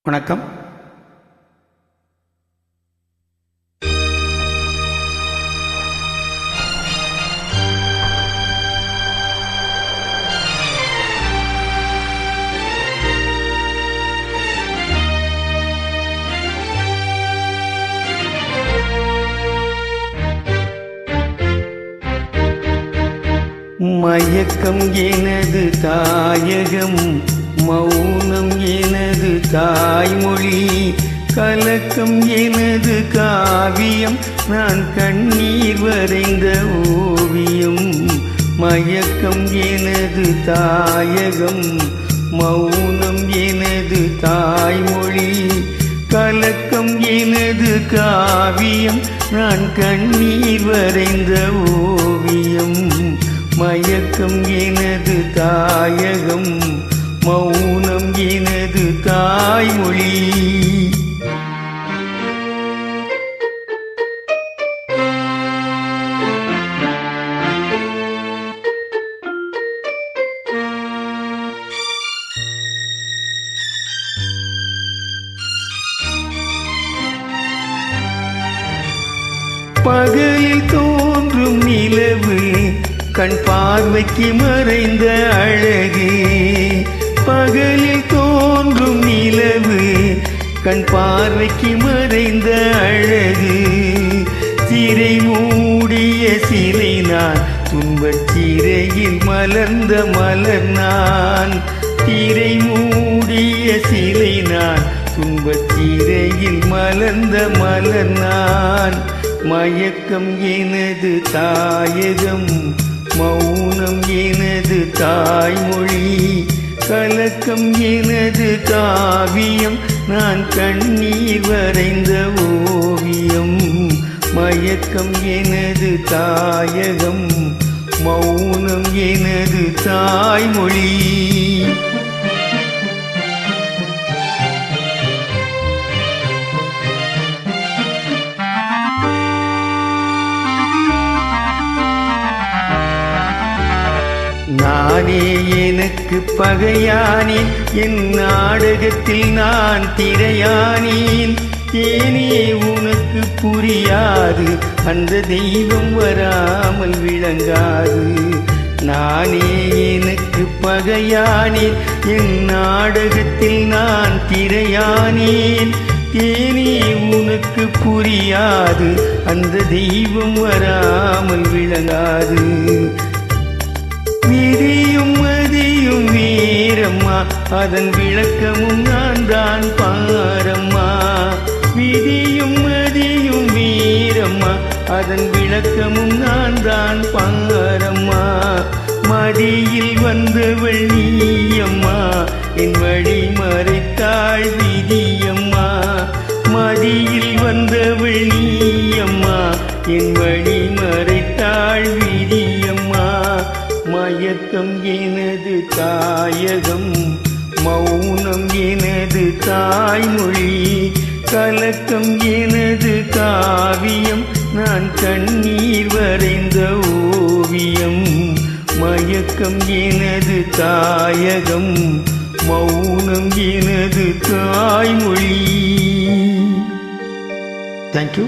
வணக்கம். மயக்கம் எனது தாயகம், மௌனம் எனது தாய்மொழி, கலக்கம் எனது காவியம், நான் கண்ணீர் வரைந்த ஓவியம். மயக்கம் எனது தாயகம், மௌனம் எனது தாய்மொழி, கலக்கம் எனது காவியம், நான் கண்ணீர் வரைந்த ஓவியம். மயக்கம் எனது தாயகம், மௌனம் எனது தாய்மொழி. பகலில் தோன்றும் நிலவு, கண் பார்வைக்கு மறைந்த அழகு. பகலில் தோன்றும் நிலவு, கண் பார்வைக்கு மறைந்த அழகு. சிறை மூடிய சிலை நான், துன்பச் சிறையில் மலர்ந்த மலர் நான். திரை மூடிய சிலை நான், துன்பச் சிறையில் மலர்ந்த மலர் நான். மயக்கம் எனது தாயகம், மௌனம் எனது தாய்மொழி, கலக்கம் எனது காவியம், நான் கண்ணீர் வரைந்த ஓவியம். மயக்கம் எனது தாயகம், மௌனம் எனது தாய்மொழி. நானே எனக்கு பகையானேன், என் நாடகத்தில் நான் திரையானேன். தேனே உனக்கு புரியாது, அந்த தெய்வம் வராமல் விளங்காது. நானே எனக்கு பகையானேன், என் நாடகத்தில் நான் திரையானேன். தேனே உனக்கு புரியாது, அந்த தெய்வம் வராமல் விளங்காது. விதியும் மதியும் வீரம்மா, அதன் விளக்கமும் நான் தான் பாரம்மா. விதியும் மதியும் வீரம்மா, அதன் விளக்கமும் நான் தான் பாரம்மா. மடியில் வந்தவள் நீயம்மா, என் வழி மறைத்தாள் விதியம்மா. மடியில் வந்தவள் நீயம்மா, என் வழி மறைத்தாள் விதியம்மா. மயக்கம் எனது தாயகம், மௌனம் எனது தாய்மொழி, கலக்கம் எனது காவியம், நான் கண்ணீர் வரைந்த ஓவியம். மயக்கம் எனது தாயகம், மௌனம் எனது தாய்மொழி. தேங்க்யூ.